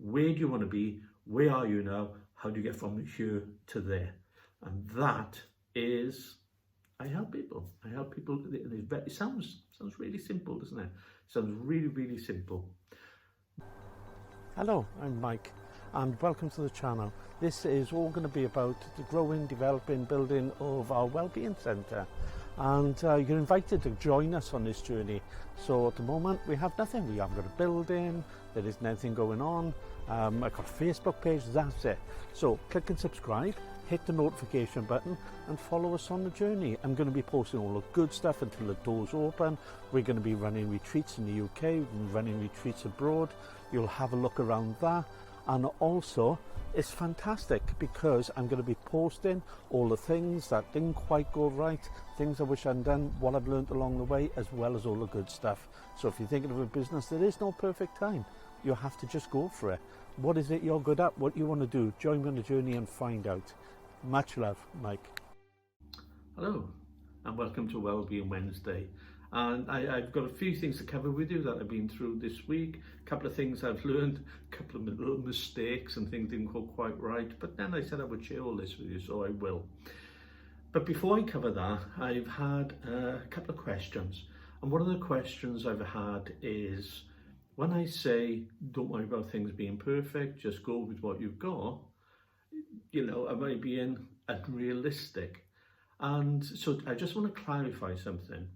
Where do you want to be? Where are you now? How do you get from here to there? And that is, I help people. I help people. It sounds really simple, doesn't it? It sounds really, really simple. Hello, I'm Mike and welcome to the channel. This is all going to be about the growing, developing, building of our Wellbeing Centre, and you're invited to join us on this journey. So at the moment we have nothing. We haven't got a building, there isn't anything going on. I've got a Facebook page, that's it. So click and subscribe, hit the notification button and follow us on the journey. I'm going to be posting all the good stuff until the doors open. We're going to be running retreats in the UK, running retreats abroad. You'll have a look around that. And also it's fantastic because I'm going to be posting all the things that didn't quite go right, things I wish I'd done, what I've learned along the way, as well as all the good stuff. So if you're thinking of a business, there is no perfect time. You have to just go for it. What is it you're good at? What you want to do? Join me on the journey and find out. Much love, Mike. Hello and welcome to Wellbeing Wednesday. And I've got a few things to cover with you that I've been through this week. A couple of things I've learned, a couple of little mistakes and things didn't go quite right. But then I said I would share all this with you, so I will. But before I cover that, I've had a couple of questions. And one of the questions I've had is, when I say don't worry about things being perfect, just go with what you've got, you know, am I being unrealistic? And so I just want to clarify something.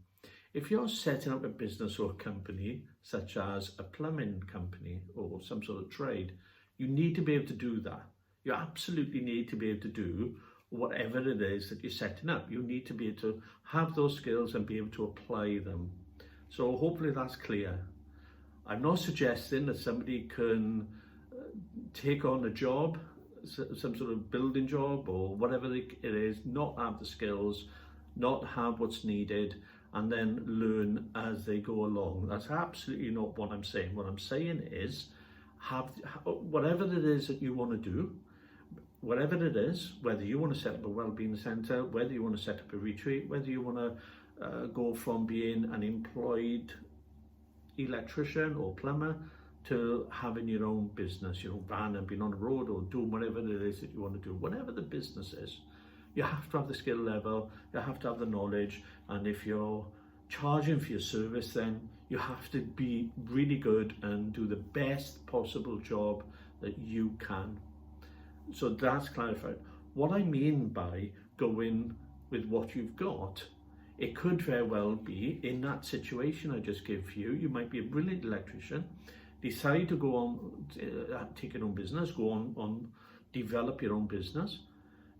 If you're setting up a business or a company, such as a plumbing company or some sort of trade, you need to be able to do that. You absolutely need to be able to do whatever it is that you're setting up. You need to be able to have those skills and be able to apply them. So hopefully that's clear. I'm not suggesting that somebody can take on a job, some sort of building job or whatever it is, not have the skills, not have what's needed, and then learn as they go along. That's absolutely not what I'm saying. What I'm saying is, have whatever it is that you want to do, whatever it is, whether you want to set up a wellbeing centre, whether you want to set up a retreat, whether you want to go from being an employed electrician or plumber to having your own business, your own van and being on the road or doing whatever it is that you want to do, whatever the business is, you have to have the skill level, you have to have the knowledge, and if you're charging for your service, then you have to be really good and do the best possible job that you can. So that's clarified. What I mean by going with what you've got, it could very well be in that situation I just gave you. You might be a brilliant electrician, decide to go on, take your own business, go on develop your own business,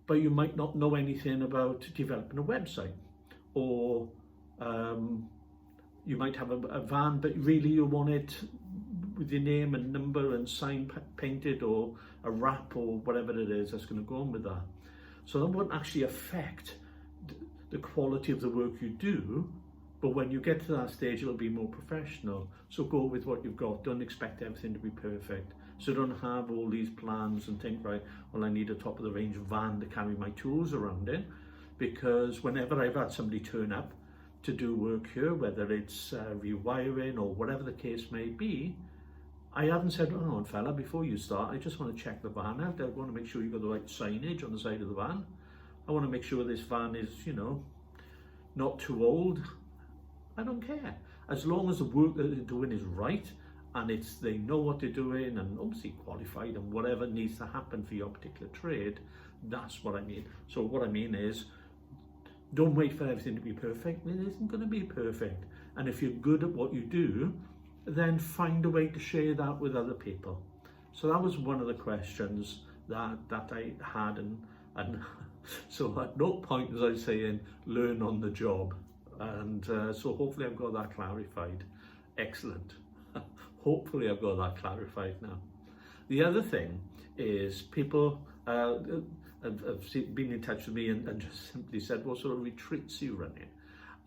but you might not know anything about developing a website, or you might have a van, but really you want it with your name and number and sign painted, or a wrap or whatever it is that's going to go on with that. So that won't actually affect the quality of the work you do, but when you get to that stage it'll be more professional. So go with what you've got. Don't expect everything to be perfect. So don't have all these plans and think, right, well, I need a top of the range van to carry my tools around in, because whenever I've had somebody turn up to do work here, whether it's rewiring or whatever the case may be, I haven't said, oh fella, before you start, I just want to check the van out. I want to make sure you've got the right signage on the side of the van. I want to make sure this van is, you know, not too old. I don't care. As long as the work that they're doing is right and they know what they're doing and obviously qualified and whatever needs to happen for your particular trade, that's what I mean. So what I mean is, don't wait for everything to be perfect. It isn't going to be perfect. And if you're good at what you do, then find a way to share that with other people. So that was one of the questions that I had, and so at no point was I saying learn on the job. And so hopefully I've got that clarified. Excellent. Hopefully I've got that clarified now. The other thing is, people have been in touch with me and just simply said, what sort of retreats are you running?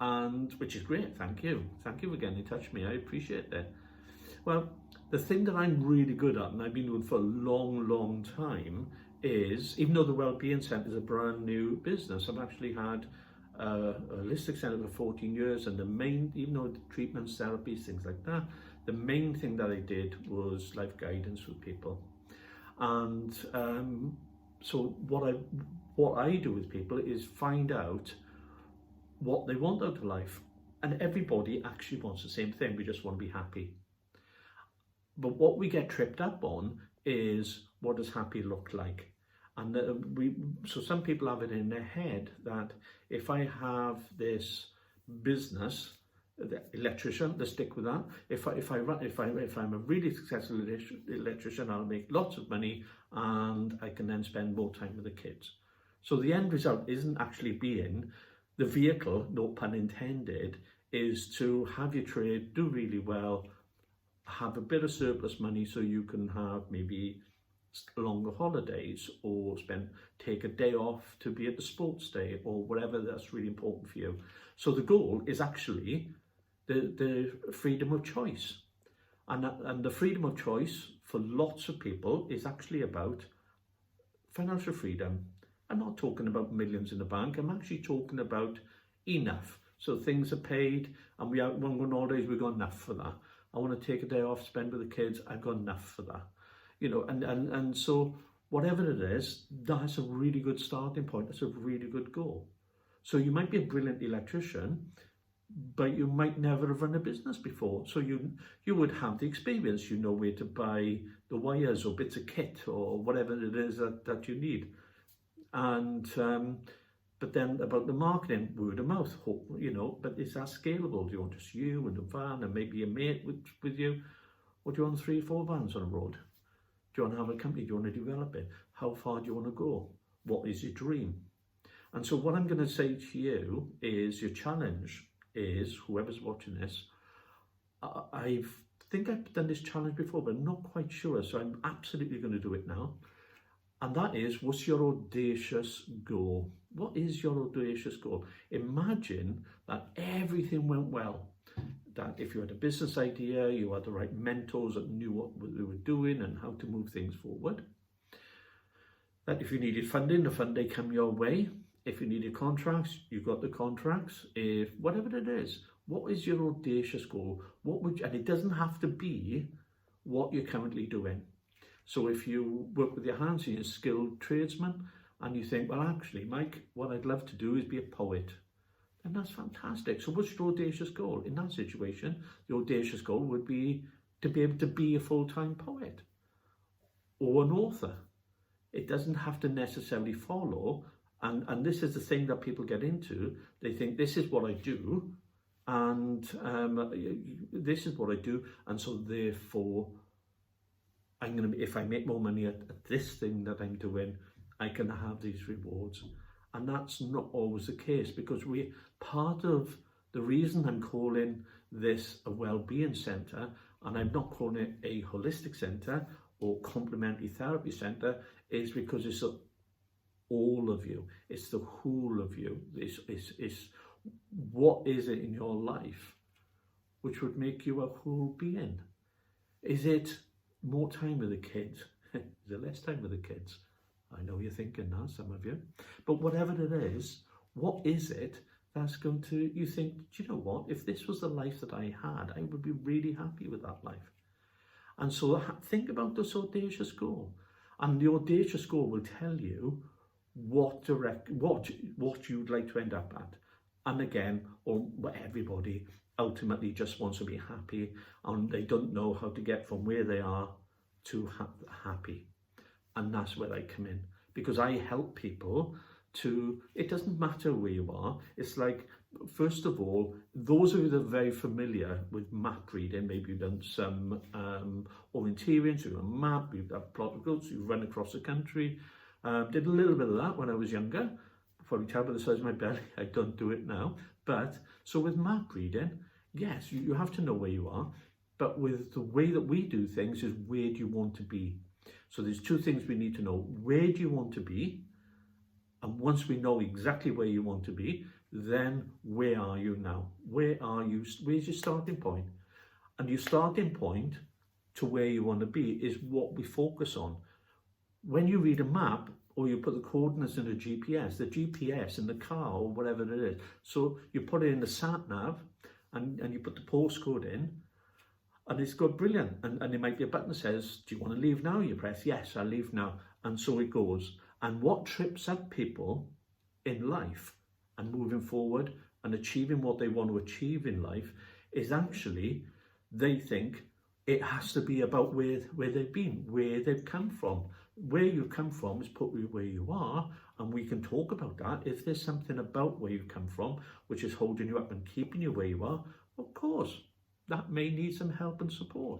And which is great, thank you. Thank you for getting in touch with me, I appreciate that. Well, the thing that I'm really good at, and I've been doing for a long time, is, even though the Wellbeing Centre is a brand new business, I've actually had a holistic centre for 14 years, and the main, even though treatments, therapies, things like that, the main thing that I did was life guidance with people. And so what I do with people is find out what they want out of life. And everybody actually wants the same thing. We just want to be happy. But what we get tripped up on is, what does happy look like? And so some people have it in their head that if I have this business, the electrician, let's stick with that. If I'm a really successful electrician, I'll make lots of money and I can then spend more time with the kids. So the end result isn't actually being the vehicle, no pun intended, is to have your trade, do really well, have a bit of surplus money so you can have maybe longer holidays or take a day off to be at the sports day or whatever that's really important for you. So the goal is actually the freedom of choice. And the freedom of choice for lots of people is actually about financial freedom. I'm not talking about millions in the bank, I'm actually talking about enough. So things are paid and we want to go on holidays, we've got enough for that. I want to take a day off, spend with the kids, I've got enough for that. You know, and so whatever it is, that's a really good starting point. That's a really good goal. So you might be a brilliant electrician, but you might never have run a business before. So you would have the experience, you know where to buy the wires or bits of kit or whatever it is that you need. And but then about the marketing, word of mouth, you know, but is that scalable? Do you want just you and a van and maybe a mate with you? Or do you want 3 or 4 vans on the road? Do you want to have a company? Do you want to develop it? How far do you want to go? What is your dream? And so what I'm going to say to you is your challenge is, whoever's watching this, I think I've done this challenge before, but I'm not quite sure. So I'm absolutely going to do it now. And that is, what's your audacious goal? What is your audacious goal? Imagine that everything went well. That if you had a business idea, you had the right mentors that knew what they were doing and how to move things forward. That if you needed funding, the funding come your way. If you needed contracts, you got the contracts. If whatever it is, what is your audacious goal? And it doesn't have to be what you're currently doing. So if you work with your hands and you're a skilled tradesman and you think, well, actually, Mike, what I'd love to do is be a poet. And that's fantastic. So what's your audacious goal? In that situation, the audacious goal would be to be able to be a full-time poet or an author. It doesn't have to necessarily follow. And this is the thing that people get into. They think this is what I do. And this is what I do. And so therefore, if I make more money at this thing that I'm doing, I can have these rewards. And that's not always the case, because part of the reason I'm calling this a well-being centre, and I'm not calling it a holistic centre or complementary therapy centre, is because it's all of you. It's the whole of you. It's what is it in your life which would make you a whole being? Is it more time with the kids? Is it less time with the kids? I know you're thinking that, some of you. But whatever it is, what is it that's going to, you think, do you know what? If this was the life that I had, I would be really happy with that life. And so think about this audacious goal. And the audacious goal will tell you what you'd like to end up at. And again, everybody ultimately just wants to be happy, and they don't know how to get from where they are to happy. And that's where I come in, because I help people to, it doesn't matter where you are. It's like, first of all, those of you that are very familiar with map reading, maybe you've done some orienteering, so you've got a map, you've got plot of routes, you've run across the country. Did a little bit of that when I was younger. Probably tell by the size of my belly, I don't do it now. But, so with map reading, yes, you have to know where you are, but with the way that we do things is, where do you want to be? So there's 2 things we need to know. Where do you want to be? And once we know exactly where you want to be, then where are you now? Where are you? Where's your starting point? And your starting point to where you want to be is what we focus on. When you read a map, or you put the coordinates in a GPS in the car or whatever it is. So you put it in the sat nav and you put the postcode in. And it's got brilliant. And there might be a button that says, do you want to leave now? You press, yes, I'll leave now. And so it goes. And what trips up people in life and moving forward and achieving what they want to achieve in life is actually, they think it has to be about where they've been, where they've come from. Where you come from is put where you are, and we can talk about that. If there's something about where you come from which is holding you up and keeping you where you are, of course, that may need some help and support.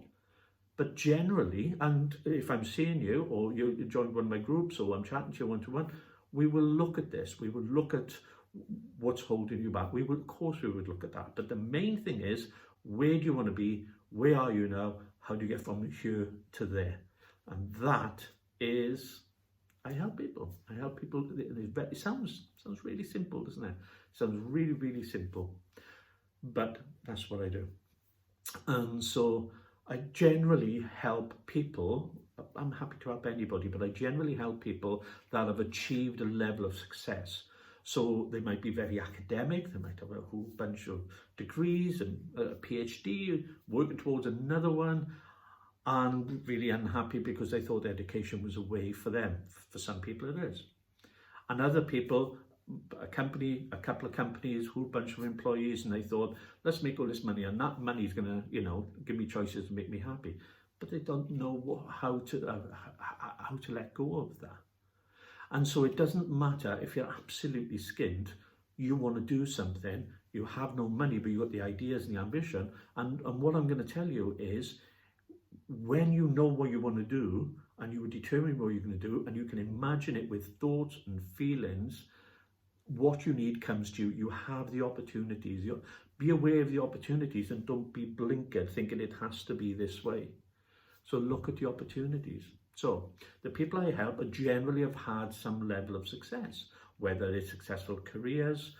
But generally, and if I'm seeing you or you joined one of my groups or I'm chatting to you one-to-one, we will look at this. We will look at what's holding you back. Of course we would look at that. But the main thing is, where do you want to be? Where are you now? How do you get from here to there? And that is, I help people. It sounds really simple, doesn't it? It sounds really, really simple. But that's what I do. And so I generally help people. I'm happy to help anybody, but I generally help people that have achieved a level of success. So they might be very academic, they might have a whole bunch of degrees and a PhD, working towards another one, and really unhappy because they thought education was a way for them. For some people it is. And other people, a couple of companies, a whole bunch of employees, and they thought, let's make all this money, and that money is going to, give me choices and make me happy. But they don't know how to let go of that. And so it doesn't matter if you're absolutely skinned, you want to do something, you have no money, but you've got the ideas and the ambition. And what I'm going to tell you is, when you know what you want to do, and you determine what you're going to do, and you can imagine it with thoughts and feelings, what you need comes to you. You have the opportunities. Be aware of the opportunities and don't be blinkered thinking it has to be this way. So look at the opportunities. So the people I help generally have had some level of success, whether it's successful careers,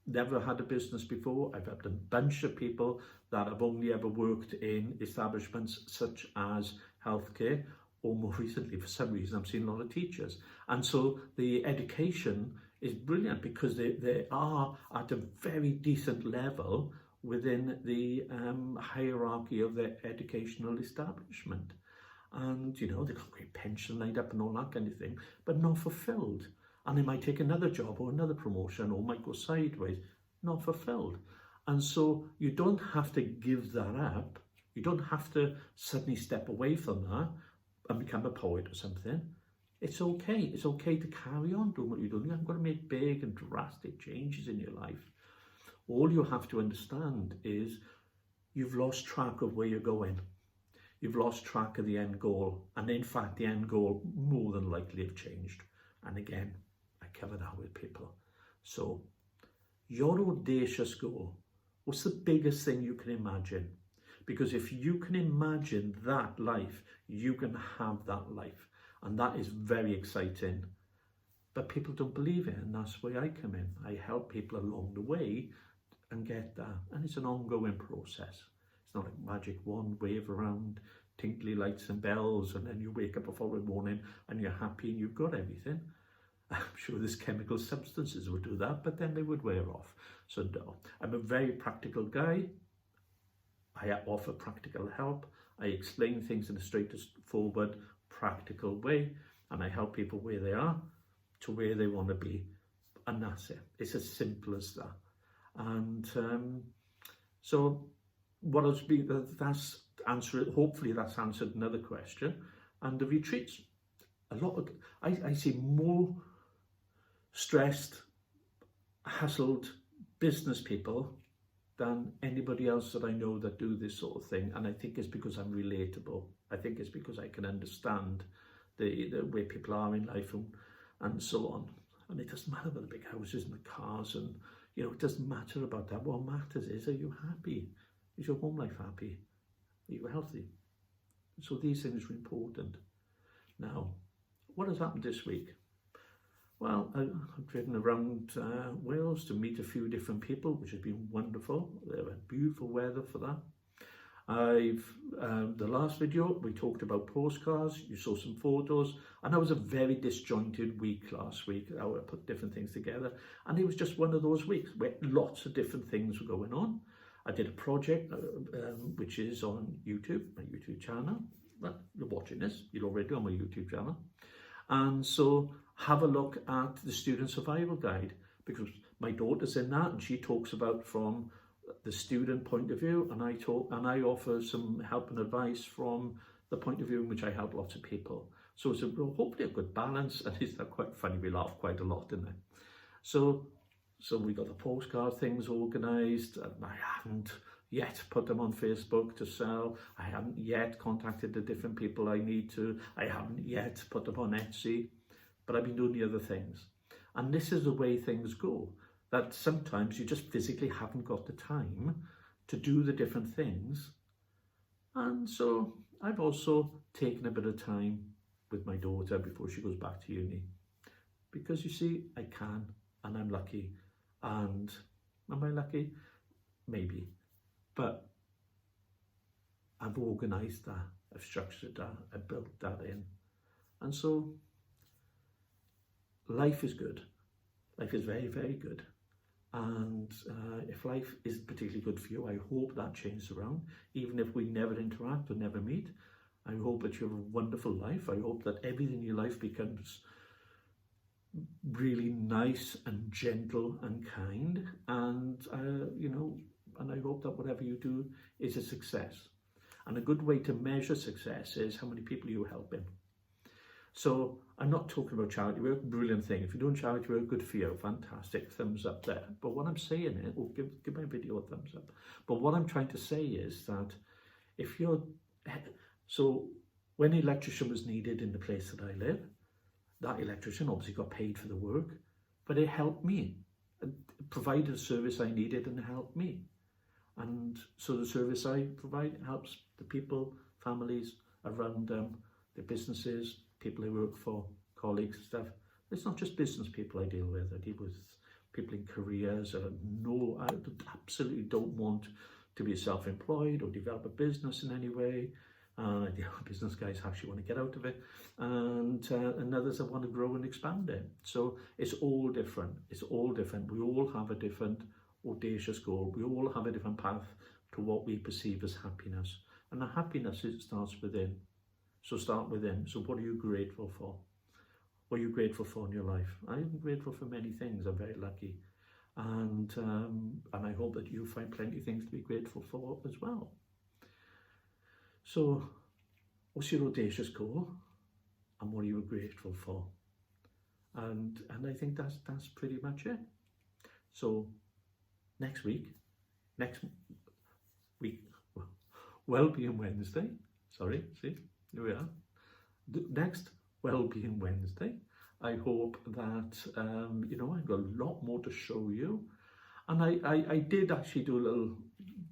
never had a business before. I've helped a bunch of people that have only ever worked in establishments such as healthcare, or more recently, for some reason, I'm seeing a lot of teachers. And so the education is brilliant because they are at a very decent level within the hierarchy of their educational establishment. And, they've got great pension lined up and all that kind of thing, but not fulfilled. And they might take another job or another promotion or might go sideways, not fulfilled. And so you don't have to give that up. You don't have to suddenly step away from that and become a poet or something. It's okay. It's okay to carry on doing what you're doing. You haven't got to make big and drastic changes in your life. All you have to understand is you've lost track of where you're going. You've lost track of the end goal. And in fact, the end goal more than likely have changed. And again, I cover that with people. So your audacious goal, what's the biggest thing you can imagine? Because if you can imagine that life, you can have that life. And that is very exciting. But people don't believe it, and that's where I come in. I help people along the way and get that. And it's an ongoing process. It's not like magic wand, wave around, tinkly lights and bells, and then you wake up the following morning and you're happy and you've got everything. I'm sure there's chemical substances would do that, but then they would wear off. So no, I'm a very practical guy. I offer practical help. I explain things in a straightforward, practical way, and I help people where they are to where they want to be. And that's it. It's as simple as that. And so what else that's answered, hopefully that's answered another question. And the retreats, I see more stressed, hassled business people than anybody else that I know that do this sort of thing. And I think it's because I'm relatable. I think it's because I can understand the way people are in life and so on. And it doesn't matter about the big houses and the cars, and it doesn't matter about that. What matters is, are you happy? Is your home life happy? Are you healthy? So these things are important. Now, what has happened this week? Well, I've driven around Wales to meet a few different people, which has been wonderful. There was beautiful weather for that. The last video, we talked about postcards, you saw some photos, and that was a very disjointed week last week. I put different things together, and it was just one of those weeks where lots of different things were going on. I did a project which is on YouTube, my YouTube channel. Well, you're watching this, you're already on my YouTube channel. And so have a look at the student survival guide, because my daughter's in that and she talks about from the student point of view, and I offer some help and advice from the point of view in which I help lots of people. So it's hopefully a good balance, and it's quite funny, we laugh quite a lot in there. So we got the postcard things organised. I haven't yet put them on Facebook to sell. I haven't yet contacted the different people I need to. I haven't yet put them on Etsy, but I've been doing the other things. And this is the way things go, that sometimes you just physically haven't got the time to do the different things. And so I've also taken a bit of time with my daughter before she goes back to uni. Because you see, I can, and I'm lucky. And am I lucky? Maybe. But I've organised that, I've structured that, I've built that in. And so life is good. Life is very, very good. And if life isn't particularly good for you, I hope that changes around. Even if we never interact or never meet, I hope that you have a wonderful life. I hope that everything in your life becomes really nice and gentle and kind. And, and I hope that whatever you do is a success. And a good way to measure success is how many people you're helping. So I'm not talking about charity work, brilliant thing. If you're doing charity work, good for you, fantastic, thumbs up there. But what I'm saying is, give my video a thumbs up. But what I'm trying to say is that so when an electrician was needed in the place that I live, that electrician obviously got paid for the work, but it helped me. It provided a service I needed and it helped me. And so the service I provide helps the people, families around them, the businesses, people I work for, colleagues and stuff. It's not just business people I deal with. I deal with people in careers. I absolutely don't want to be self-employed or develop a business in any way. Business guys actually want to get out of it, and others that want to grow and expand it. So it's all different. It's all different. We all have a different audacious goal. We all have a different path to what we perceive as happiness. And the happiness, it starts within. So start within. So what are you grateful for? What are you grateful for in your life? I'm grateful for many things. I'm very lucky. And I hope that you find plenty of things to be grateful for as well. So what's your audacious goal? And what are you grateful for? And I think that's pretty much it. So next week, Wellbeing Wednesday. Sorry, see, here we are. The next Wellbeing Wednesday. I hope that, I've got a lot more to show you. And I did actually do a little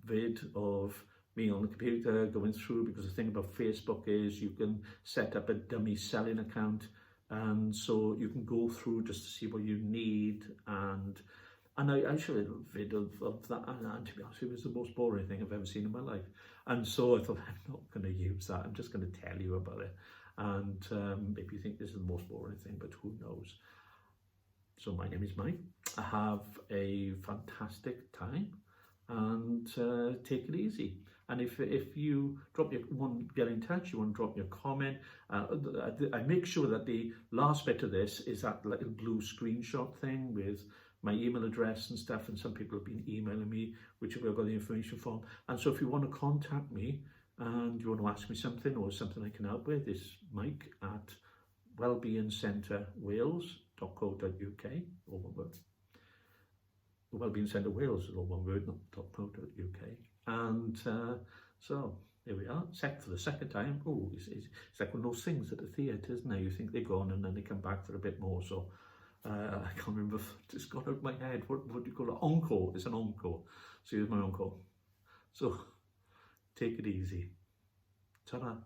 vid of me on the computer going through, because the thing about Facebook is you can set up a dummy selling account, and so you can go through just to see what you need. And I showed a little vid of that, and to be honest, it was the most boring thing I've ever seen in my life. And so I thought, I'm not going to use that. I'm just going to tell you about it. And maybe you think this is the most boring thing, but who knows? So my name is Mike. I have a fantastic time, and take it easy. And if you want to get in touch, you want to drop your comment, I make sure that the last bit of this is that little blue screenshot thing with my email address and stuff, and some people have been emailing me, which I've got the information from. And so if you want to contact me and you want to ask me something or something I can help with, it's Mike at wellbeingcentrewales.co.uk, all one word. Wellbeing Centre Wales is all one word, not .co.uk. And so here we are, for the second time. Oh, it's like one of those things at the theatre, isn't it? You think they're gone and then they come back for a bit more. So I can't remember, it's gone out of my head. What do you call it? Encore. It's an encore. So here's my encore. So take it easy. Ta-da.